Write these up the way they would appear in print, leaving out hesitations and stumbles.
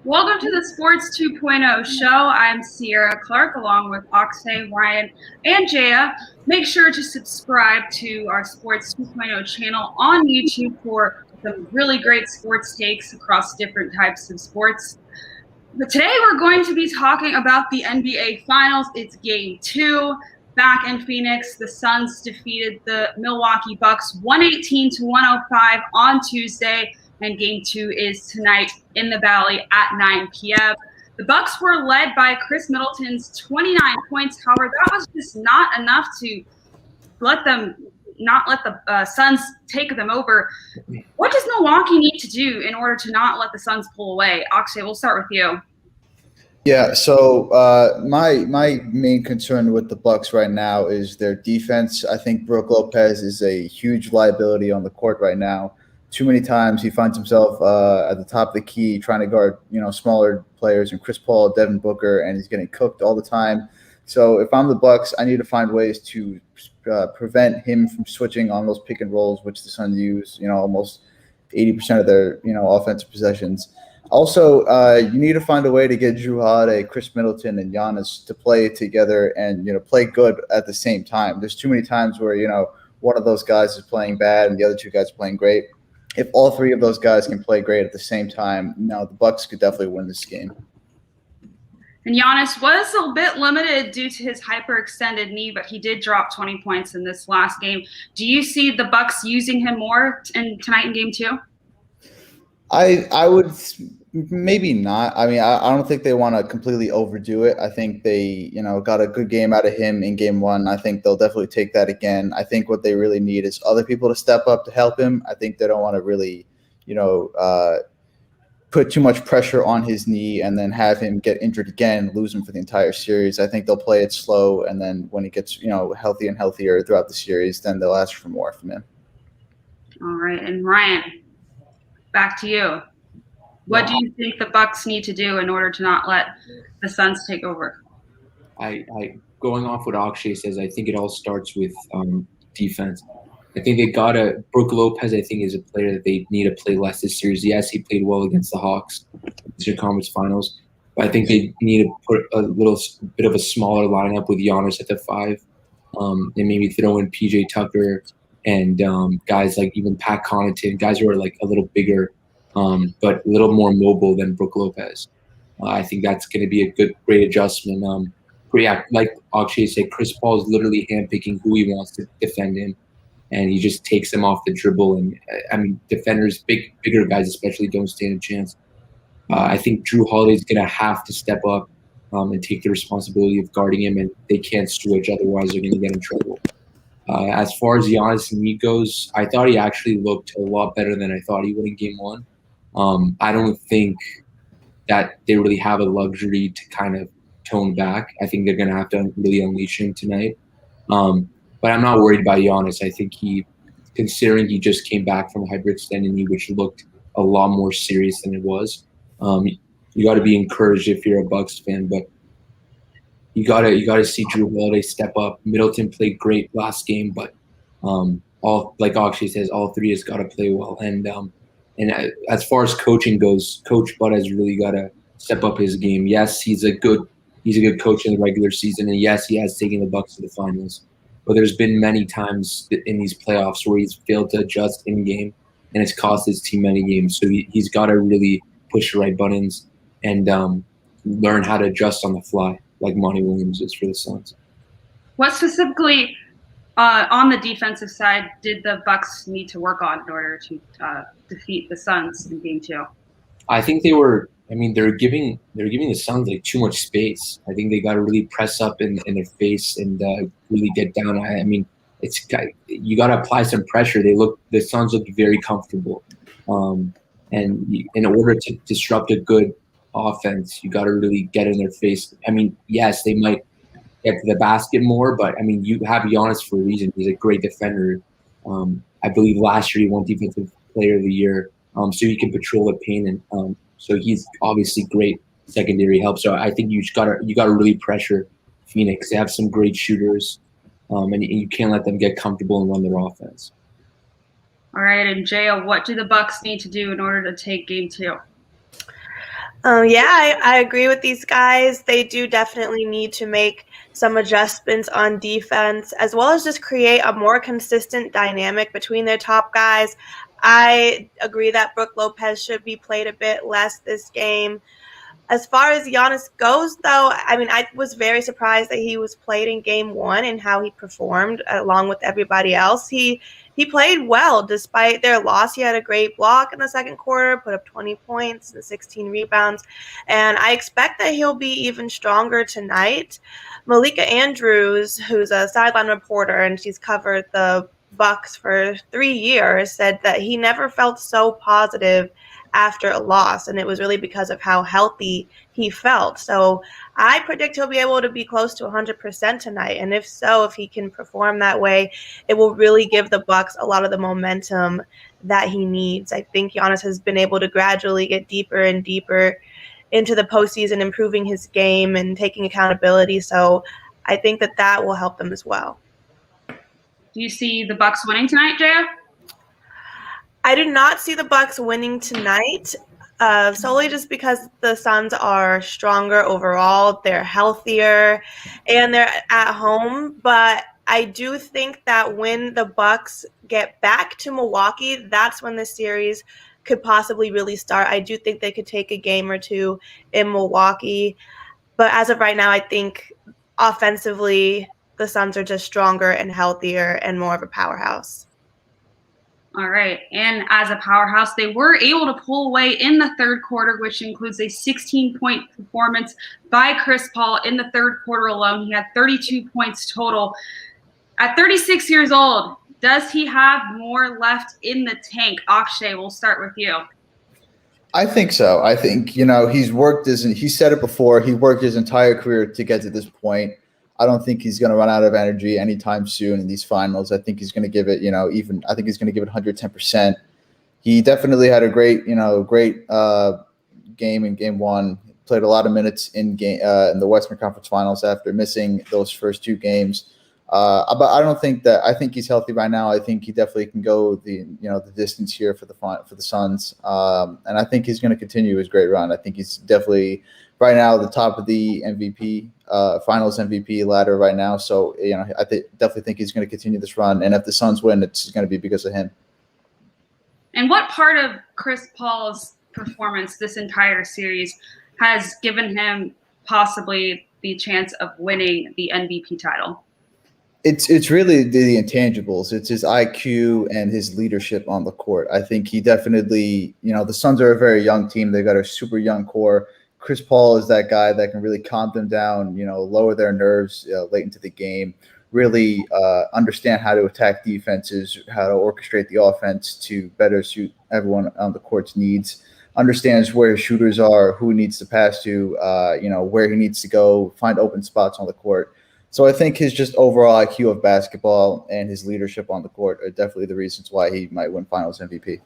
Welcome to the Sports 2.0 show. I'm Cierra Clark along with Akshay, Ryan, and Jaya. Make sure to subscribe to our Sports 2.0 channel on YouTube for some really great sports takes across different types of sports. But today we're going to be talking about the NBA Finals. It's Game 2. Back in Phoenix, the Suns defeated the Milwaukee Bucks 118-105 on Tuesday. And Game 2 is tonight in the Valley at 9 p.m. The Bucks were led by Chris Middleton's 29 points. However, that was just not enough to not let the Suns take them over. What does Milwaukee need to do in order to not let the Suns pull away? Akshay, we'll start with you. Yeah, so my main concern with the Bucks right now is their defense. I think Brook Lopez is a huge liability on the court right now. Too many times he finds himself at the top of the key trying to guard, smaller players and Chris Paul, Devin Booker, and he's getting cooked all the time. So if I'm the Bucks, I need to find ways to prevent him from switching on those pick and rolls, which the Suns use, almost 80% of their, offensive possessions. Also, you need to find a way to get Jrue Holiday, Chris Middleton, and Giannis to play together and, play good at the same time. There's too many times where, one of those guys is playing bad and the other two guys are playing great. If all three of those guys can play great at the same time, the Bucks could definitely win this game. And Giannis was a bit limited due to his hyperextended knee, but he did drop 20 points in this last game. Do you see the Bucks using him more tonight in Game 2? I would maybe not. I mean, I don't think they want to completely overdo it. I think they, got a good game out of him in Game 1. I think they'll definitely take that again. I think what they really need is other people to step up to help him. I think they don't want to really, put too much pressure on his knee and then have him get injured again, lose him for the entire series. I think they'll play it slow, and then when he gets, healthy and healthier throughout the series, then they'll ask for more from him. All right, and Ryan, back to you. What do you think the Bucks need to do in order to not let the Suns take over? I going off what Akshay says, I think it all starts with defense. I think they gotta Brook Lopez. I think is a player that they need to play less this series. Yes, he played well against the Hawks in the Conference Finals, but I think they need to put a little bit of a smaller lineup with Giannis at the 5, and maybe throw in PJ Tucker and guys like even Pat Connaughton, guys who are like a little bigger. But a little more mobile than Brook Lopez. I think that's going to be a great adjustment. Like Akshay said, Chris Paul is literally handpicking who he wants to defend him, and he just takes them off the dribble. And defenders, bigger guys especially, don't stand a chance. I think Jrue Holiday is going to have to step up and take the responsibility of guarding him, and they can't switch, otherwise they're going to get in trouble. As far as Giannis and me goes, I thought he actually looked a lot better than I thought he would in Game 1. I don't think that they really have a luxury to kind of tone back. I think they're going to have to really unleash him tonight. But I'm not worried about Giannis. I think considering he just came back from a hyperextended knee, which looked a lot more serious than it was, you got to be encouraged if you're a Bucks fan. But you got to see Jrue Holiday step up. Middleton played great last game, but all like Akshay says, all three has got to play well. And as far as coaching goes, Coach Bud has really got to step up his game. Yes, he's a good coach in the regular season, and yes, he has taken the Bucks to the finals. But there's been many times in these playoffs where he's failed to adjust in game, and it's cost his team many games. So he's got to really push the right buttons and learn how to adjust on the fly, like Monty Williams is for the Suns. What specifically on the defensive side did the Bucks need to work on in order to defeat the Suns in Game 2? I think they're giving the Suns like too much space. I think they got to really press up in their face and really get down. You got to apply some pressure. The Suns look very comfortable, and in order to disrupt a good offense, you got to really get in their face. Yes, they might get to the basket more, but you have Giannis for a reason. He's a great defender. I believe last year he won Defensive Player of the Year, so he can patrol the paint, and so he's obviously great secondary help. So I think you got to really pressure Phoenix. They have some great shooters, and you can't let them get comfortable and run their offense. All right, and Jaya, what do the Bucks need to do in order to take Game 2? I agree with these guys. They do definitely need to make some adjustments on defense, as well as just create a more consistent dynamic between their top guys. I agree that Brook Lopez should be played a bit less this game. As far as Giannis goes, though, I mean, I was very surprised that he was played in game one and how he performed along with everybody else. He played well despite their loss. He had a great block in the second quarter, put up 20 points and 16 rebounds, and I expect that he'll be even stronger tonight. Malika Andrews, who's a sideline reporter and she's covered the Bucks for 3 years, said that he never felt so positive after a loss, and it was really because of how healthy he felt. So I predict he'll be able to be close to 100% tonight, and if so, if he can perform that way, it will really give the Bucks a lot of the momentum that he needs. I think Giannis has been able to gradually get deeper and deeper into the postseason, improving his game and taking accountability. So I think that will help them as well. Do you see the Bucks winning tonight, Jaya? I do not see the Bucks winning tonight, solely just because the Suns are stronger overall. They're healthier, and they're at home. But I do think that when the Bucks get back to Milwaukee, that's when the series could possibly really start. I do think they could take a game or two in Milwaukee. But as of right now, I think offensively, the Suns are just stronger and healthier and more of a powerhouse. All right. And as a powerhouse, they were able to pull away in the third quarter, which includes a 16-point performance by Chris Paul in the third quarter alone. He had 32 points total. At 36 years old, does he have more left in the tank? Akshay, we'll start with you. I think so. I think, he said it before, he worked his entire career to get to this point. I don't think he's going to run out of energy anytime soon in these finals. I think he's going to give it, I think he's going to give it 110%. He definitely had a great game in game one. Played a lot of minutes in the Western Conference Finals after missing those first two games. But I think he's healthy right now. I think he definitely can go the distance here for the Suns. And I think he's going to continue his great run. I think he's definitely right now at the top of the MVP, Finals MVP ladder right now. So I definitely think he's going to continue this run. And if the Suns win, it's going to be because of him. And what part of Chris Paul's performance this entire series has given him possibly the chance of winning the MVP title? It's really the intangibles. It's his IQ and his leadership on the court. I think he definitely, the Suns are a very young team. They've got a super young core. Chris Paul is that guy that can really calm them down, lower their nerves late into the game, really understand how to attack defenses, how to orchestrate the offense to better suit everyone on the court's needs, understands where his shooters are, who he needs to pass to, where he needs to go, find open spots on the court. So I think his just overall IQ of basketball and his leadership on the court are definitely the reasons why he might win Finals MVP.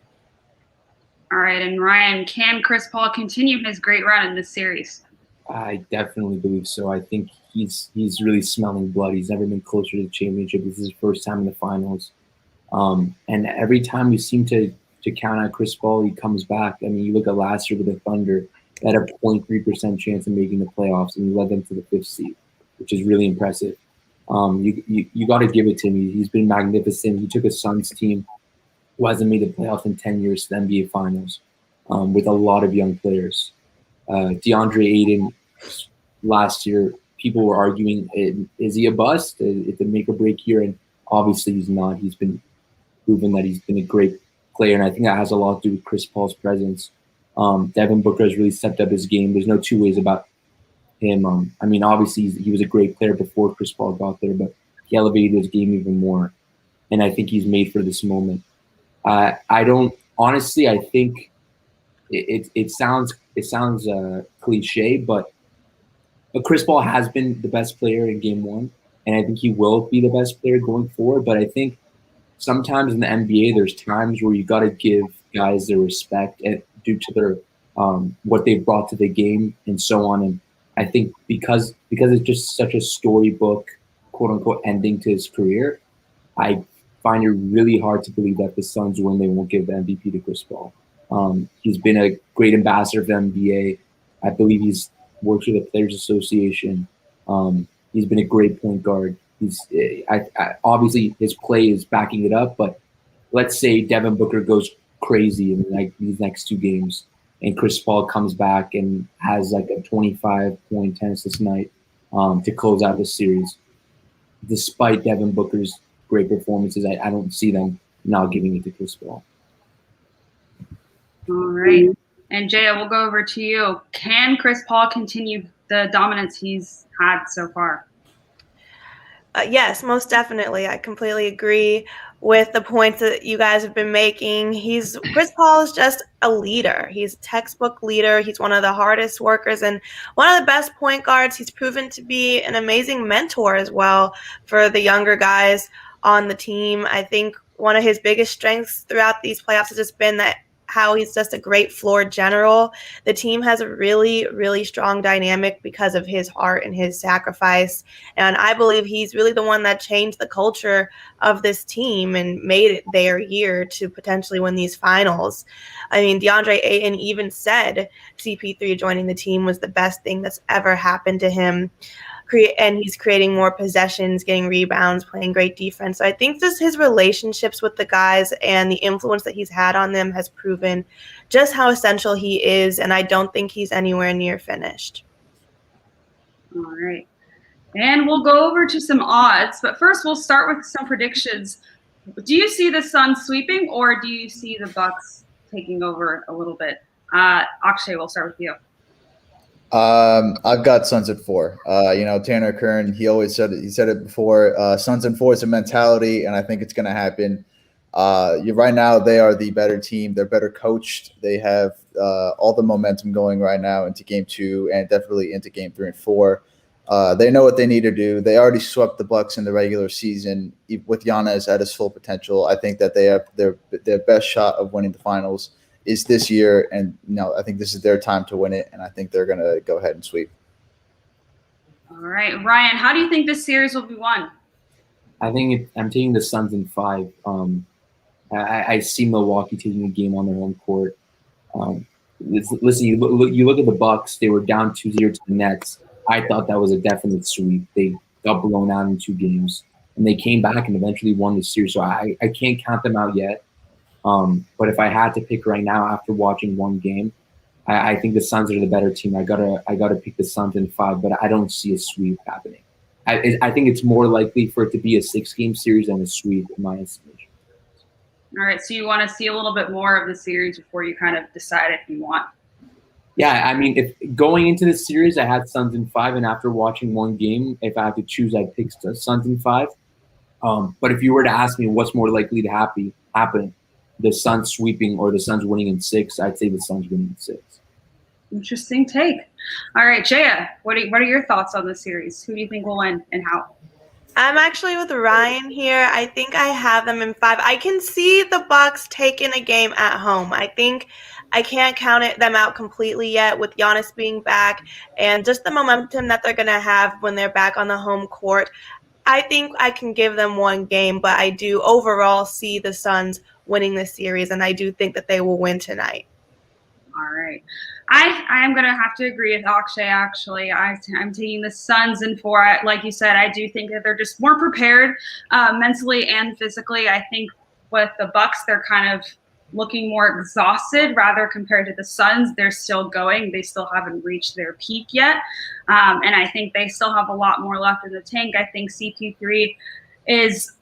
All right, and Ryan, can Chris Paul continue his great run in this series? I definitely believe so. I think he's really smelling blood. He's never been closer to the championship. This is his first time in the finals. And every time we seem to count on Chris Paul, he comes back. I mean, you look at last year with the Thunder, they had a 0.3% chance of making the playoffs, and he led them to the 5th seed, which is really impressive. You got to give it to him. He's been magnificent. He took a Suns team who hasn't made the playoffs in 10 years to the NBA Finals with a lot of young players. DeAndre Ayton last year, people were arguing, is he a bust? It's a make or break year, and obviously he's not. He's been proven that he's been a great player, and I think that has a lot to do with Chris Paul's presence. Devin Booker has really stepped up his game. There's no two ways about him. I mean, obviously he was a great player before Chris Paul got there, but he elevated his game even more, and I think he's made for this moment. I think it sounds cliche, but Chris Paul has been the best player in game one, and I think he will be the best player going forward. But I think sometimes in the NBA, there's times where you got to give guys their respect due to their what they've brought to the game and so on. And I think because it's just such a storybook, quote unquote, ending to his career, I find it really hard to believe that the Suns win, they won't give the MVP to Chris Paul. He's been a great ambassador for the NBA. I believe he's works with the Players Association. He's been a great point guard. Obviously his play is backing it up, but let's say Devin Booker goes crazy in like these next 2 games, and Chris Paul comes back and has like a 25-point, 10 assist night to close out the series. Despite Devin Booker's great performances, I don't see them not giving it to Chris Paul. All right. And Jaya, we'll go over to you. Can Chris Paul continue the dominance he's had so far? Yes, most definitely. I completely agree with the points that you guys have been making. Chris Paul is just a leader. He's a textbook leader. He's one of the hardest workers and one of the best point guards. He's proven to be an amazing mentor as well for the younger guys on the team. I think one of his biggest strengths throughout these playoffs has just been that how he's just a great floor general. The team has a really, really strong dynamic because of his heart and his sacrifice. And I believe he's really the one that changed the culture of this team and made it their year to potentially win these finals. I mean, DeAndre Ayton even said CP3 joining the team was the best thing that's ever happened to him. And he's creating more possessions, getting rebounds, playing great defense. So I think just his relationships with the guys and the influence that he's had on them has proven just how essential he is, and I don't think he's anywhere near finished. All right. And we'll go over to some odds, but first we'll start with some predictions. Do you see the Suns sweeping, or do you see the Bucks taking over a little bit? Akshay, we'll start with you. I've got Suns at 4. Tanner Kern, he always said it. He said it before. Suns at 4 is a mentality, and I think it's going to happen. Right now, they are the better team. They're better coached. They have all the momentum going right now into Game 2 and definitely into Game 3 and 4. They know what they need to do. They already swept the Bucks in the regular season with Giannis at his full potential. I think that they have their best shot of winning the finals is this year, and I think this is their time to win it, and I think they're going to go ahead and sweep. All right, Ryan, how do you think this series will be won? I'm taking the Suns in 5. I see Milwaukee taking a game on their home court. Listen, you look at the Bucks; they were down 2-0 to the Nets. I thought that was a definite sweep. They got blown out in 2 games, and they came back and eventually won the series. So I can't count them out yet. But if I had to pick right now after watching 1 game, I think the Suns are the better team. I gotta pick the Suns in 5, but I don't see a sweep happening. I think it's more likely for it to be a 6-game series than a sweep in my estimation. All right, so you want to see a little bit more of the series before you kind of decide if you want. Yeah, I mean, if going into the series, I had Suns in 5, and after watching 1 game, if I had to choose, I'd pick the Suns in 5. But if you were to ask me what's more likely to happen, the Suns sweeping or the Suns winning in 6, I'd say the Suns winning in 6. Interesting take. All right, Jaya, what are your thoughts on the series? Who do you think will win and how? I'm actually with Ryan here. I think I have them in 5. I can see the Bucks taking a game at home. I think I can't count them out completely yet with Giannis being back and just the momentum that they're going to have when they're back on the home court. I think I can give them 1 game, but I do overall see the Suns winning this series, and I do think that they will win tonight. All right. I am going to have to agree with Akshay, actually. I'm taking the Suns in 4. Like you said, I do think that they're just more prepared mentally and physically. I think with the Bucks, they're kind of looking more exhausted rather compared to the Suns. They're still going. They still haven't reached their peak yet. And I think they still have a lot more left in the tank. I think CP3 is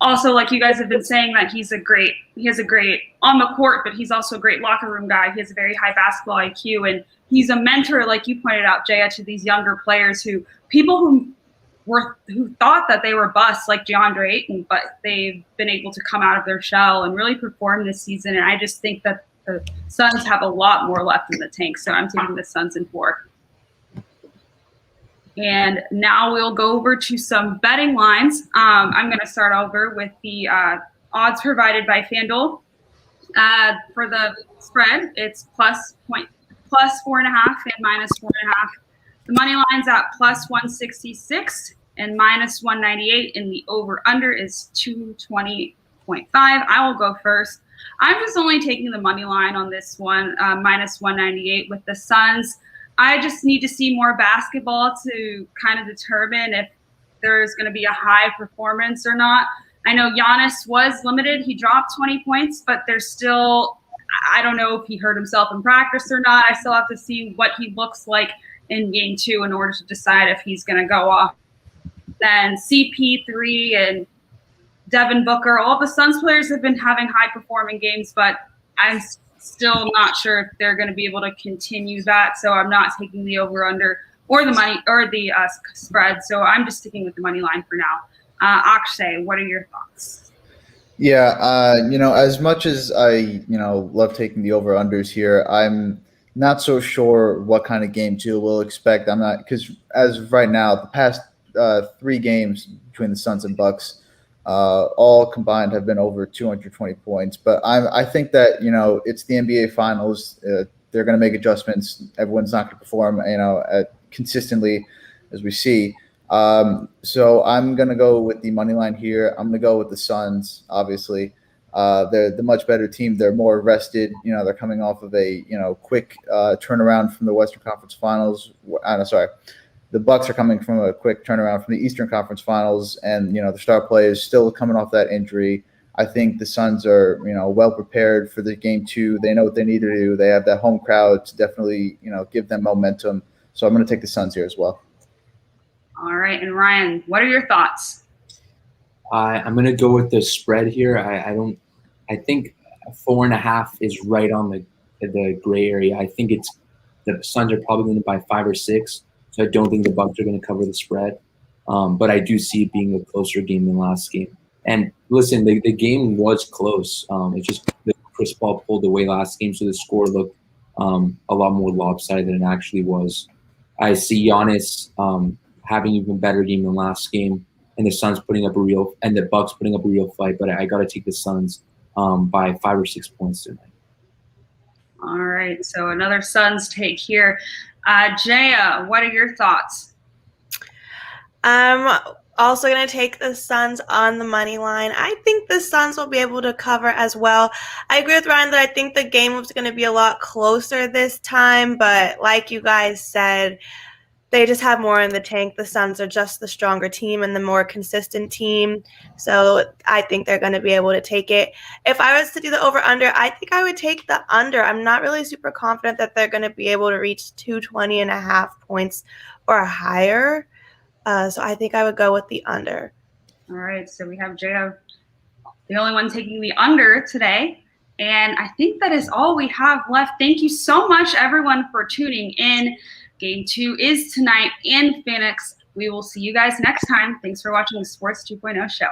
also, like you guys have been saying, that he has a great on the court, but he's also a great locker room guy. He has a very high basketball IQ, and he's a mentor, like you pointed out, Jaya, to these younger players who thought that they were busts like DeAndre Ayton, but they've been able to come out of their shell and really perform this season. And I just think that the Suns have a lot more left in the tank, so I'm taking the Suns in 4. And now we'll go over to some betting lines. I'm going to start over with the odds provided by FanDuel. For the spread, it's plus 4.5 and minus 4.5. The money line's at plus 166 and minus 198, and the over-under is 220.5. I will go first. I'm just only taking the money line on this one, minus 198 with the Suns. I just need to see more basketball to kind of determine if there's going to be a high performance or not. I know Giannis was limited. He dropped 20 points, but there's still – I don't know if he hurt himself in practice or not. I still have to see what he looks like in Game 2 in order to decide if he's going to go off. Then CP3 and Devin Booker, all the Suns players have been having high-performing games, but I'm still not sure if they're going to be able to continue that, so I'm not taking the over-under or the money or the spread, so I'm just sticking with the money line for now. Akshay, what are your thoughts? Yeah, as much as I, love taking the over-unders here, I'm not so sure what kind of Game 2 we'll expect. I'm not, because as of right now, the past 3 games between the Suns and Bucks, all combined have been over 220 points. But I think that, it's the NBA Finals. They're going to make adjustments. Everyone's not going to perform, consistently as we see. So I'm going to go with the money line here. I'm going to go with the Suns, obviously. They're the much better team. They're more rested. They're coming off of a, quick turnaround from the Western Conference Finals. The Bucks are coming from a quick turnaround from the Eastern Conference Finals, and the star players still coming off that injury. I think the Suns are well prepared for the Game 2. They know what they need to do. They have that home crowd to definitely give them momentum. So I'm going to take the Suns here as well. All right, and Ryan, what are your thoughts? I'm going to go with the spread here. I think 4.5 is right on the gray area. I think the Suns are probably going to buy 5 or 6. So I don't think the Bucks are going to cover the spread. But I do see it being a closer game than last game. And listen, the game was close. It's just that Chris Paul pulled away last game, so the score looked a lot more lopsided than it actually was. I see Giannis having even better game than last game, and the Suns and the Bucks putting up a real fight. But I got to take the Suns by 5 or 6 points tonight. All right, so another Suns take here. Jaya, what are your thoughts? I'm also going to take the Suns on the money line. I think the Suns will be able to cover as well. I agree with Ryan that I think the game was going to be a lot closer this time, but like you guys said, they just have more in the tank. The Suns are just the stronger team and the more consistent team. So I think they're going to be able to take it. If I was to do the over-under, I think I would take the under. I'm not really super confident that they're going to be able to reach 220.5 points or higher. So I think I would go with the under. All right, so we have Jaya, the only one taking the under today. And I think that is all we have left. Thank you so much, everyone, for tuning in. Game 2 is tonight in Phoenix. We will see you guys next time. Thanks for watching the Sports 2.0 show.